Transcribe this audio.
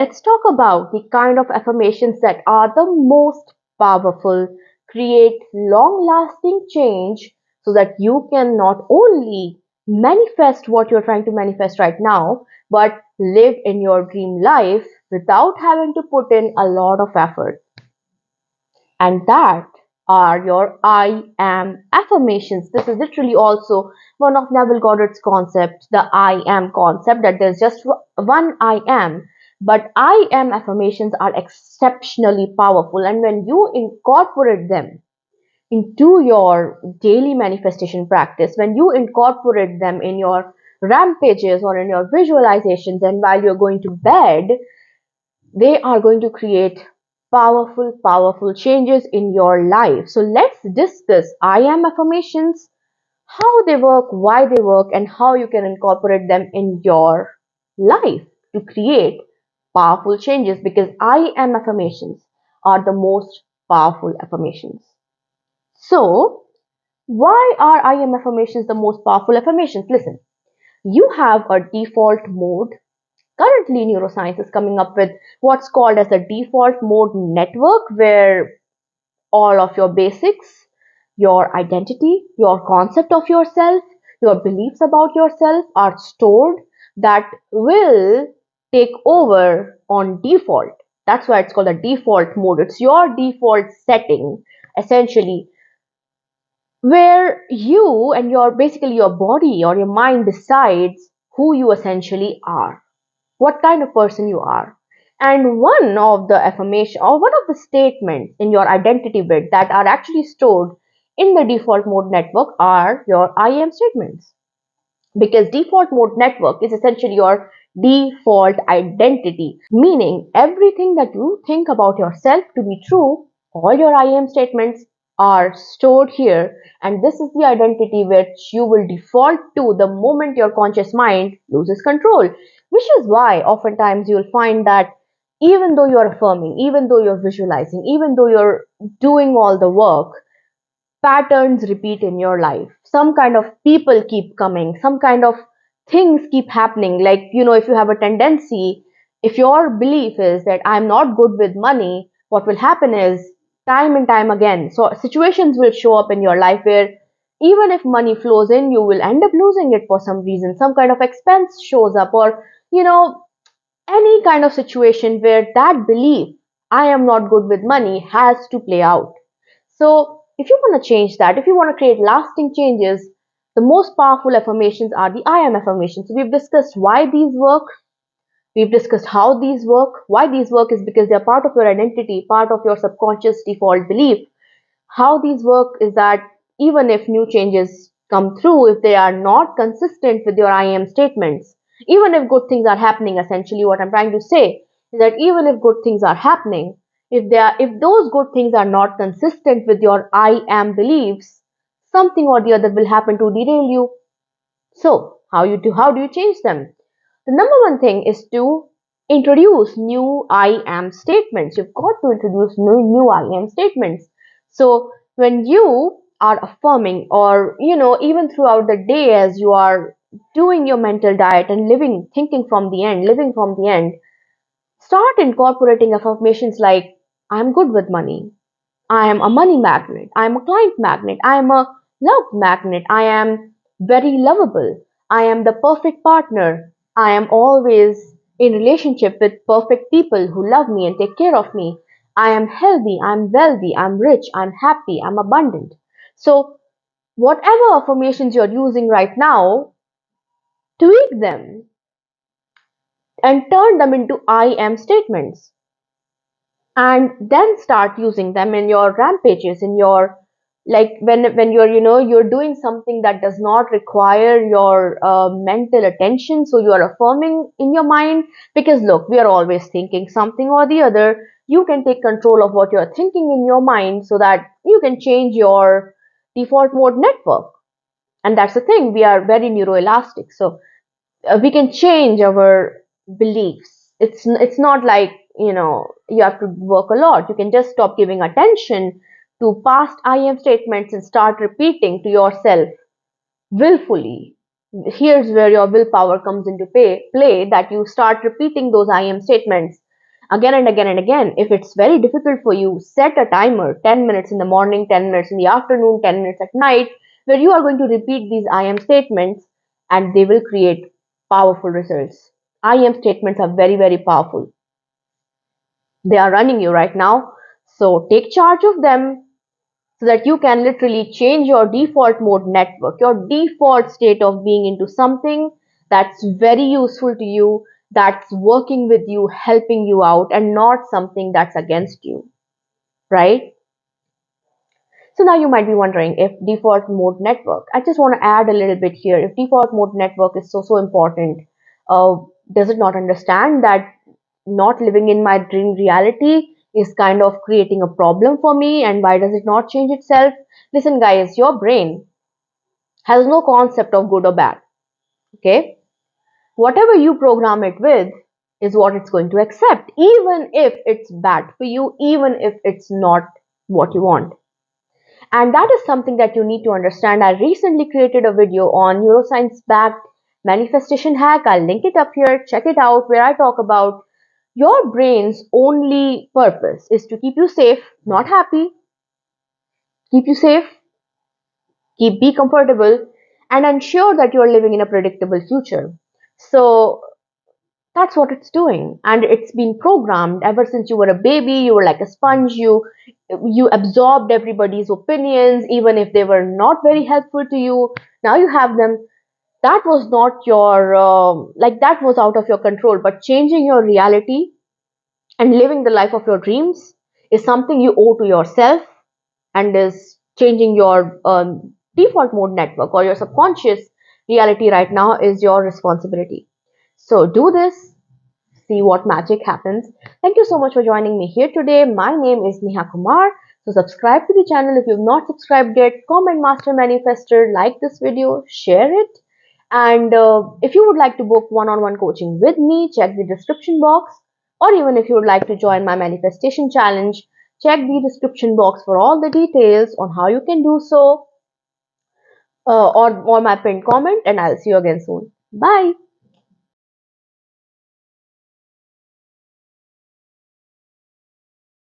Let's talk about the kind of affirmations that are the most powerful, create long lasting change so that you can not only manifest what you're trying to manifest right now, but live in your dream life without having to put in a lot of effort. And that are your I am affirmations. This is literally also one of Neville Goddard's concepts, the I am concept, that there's just one I am. But I am affirmations are exceptionally powerful, and when you incorporate them into your daily manifestation practice, when you incorporate them in your rampages or in your visualizations, and while you're going to bed, they are going to create powerful, powerful changes in your life. So let's discuss I am affirmations, how they work, why they work, and how you can incorporate them in your life to create powerful changes, because I am affirmations are the most powerful affirmations. So, why are I am affirmations the most powerful affirmations? Listen, you have a default mode. Currently, neuroscience is coming up with what's called as a default mode network, where all of your basics, your identity, your concept of yourself, your beliefs about yourself are stored, that will take over on default. That's why it's called a default mode. It's your default setting, essentially, where you and your basically your body or your mind decides who you essentially are, what kind of person you are. And one of the affirmation or one of the statements in your identity bit that are actually stored in the default mode network are your I am statements. Because default mode network is essentially your default identity, meaning everything that you think about yourself to be true, all your I am statements are stored here, and this is the identity which you will default to the moment your conscious mind loses control. Which is why oftentimes you'll find that even though you're affirming, even though you're visualizing, even though you're doing all the work, patterns repeat in your life. Some kind of people keep coming, some kind of things keep happening. Like, if you have a tendency, if your belief is that I'm not good with money, what will happen is time and time again. So, situations will show up in your life where even if money flows in, you will end up losing it for some reason. Some kind of expense shows up, or, any kind of situation where that belief, I am not good with money, has to play out. So, if you want to change that, if you want to create lasting changes, the most powerful affirmations are the I am affirmations. So, we've discussed why these work, we've discussed how these work. Why these work is because they're part of your identity, part of your subconscious default belief. How these work is that even if new changes come through, if they are not consistent with your I am statements, even if good things are happening, essentially what I'm trying to say is that even if good things are happening, if those good things are not consistent with your I am beliefs, something or the other will happen to derail you. So how do you change them? The number one thing is to introduce new I am statements. You've got to introduce new I am statements. So when you are affirming, or even throughout the day as you are doing your mental diet and thinking from the end, living from the end, start incorporating affirmations like I'm good with money. I am a money magnet. I am a client magnet. I am a love magnet. I am very lovable. I am the perfect partner. I am always in relationship with perfect people who love me and take care of me. I am healthy. I'm wealthy. I'm rich. I'm happy. I'm abundant. So, whatever affirmations you're using right now, tweak them and turn them into I am statements, and then start using them in your rampages, in your, like, when you're doing something that does not require your mental attention, so you are affirming in your mind. Because look, we are always thinking something or the other. You can take control of what you're thinking in your mind so that you can change your default mode network. And that's the thing, we are very neuroelastic, so we can change our beliefs. It's not like you have to work a lot. You can just stop giving attention to past I am statements and start repeating to yourself willfully. Here's where your willpower comes into play, that you start repeating those I am statements again and again and again. If it's very difficult for you, set a timer, 10 minutes in the morning, 10 minutes in the afternoon, 10 minutes at night, where you are going to repeat these I am statements, and they will create powerful results. I am statements are very, very powerful. They are running you right now. So take charge of them so that you can literally change your default mode network, your default state of being into something that's very useful to you, that's working with you, helping you out, and not something that's against you, right? So now you might be wondering if default mode network, I just want to add a little bit here. If default mode network is so important, uh, does it not understand that not living in my dream reality is kind of creating a problem for me, and why does it not change itself? Listen, guys, your brain has no concept of good or bad. Okay, whatever you program it with is what it's going to accept, even if it's bad for you, even if it's not what you want. And that is something that you need to understand. I recently created a video on neuroscience backed manifestation hack. I'll link it up here, check it out, where I talk about your brain's only purpose is to keep you safe, not happy, keep you safe, keep be comfortable, and ensure that you're living in a predictable future. So that's what it's doing, and it's been programmed ever since you were a baby. You were like a sponge. You absorbed everybody's opinions, even if they were not very helpful to you. Now you have them. That was not your that was out of your control. But changing your reality and living the life of your dreams is something you owe to yourself, and is changing your default mode network or your subconscious reality right now is your responsibility. So do this, see what magic happens. Thank you so much for joining me here today. My name is Neha Kumar. So subscribe to the channel if you've not subscribed yet. Comment Master Manifestor, like this video, share it. And if you would like to book one-on-one coaching with me, check the description box. Or even if you would like to join my manifestation challenge, check the description box for all the details on how you can do so, or my pinned comment. And I'll see you again soon. Bye.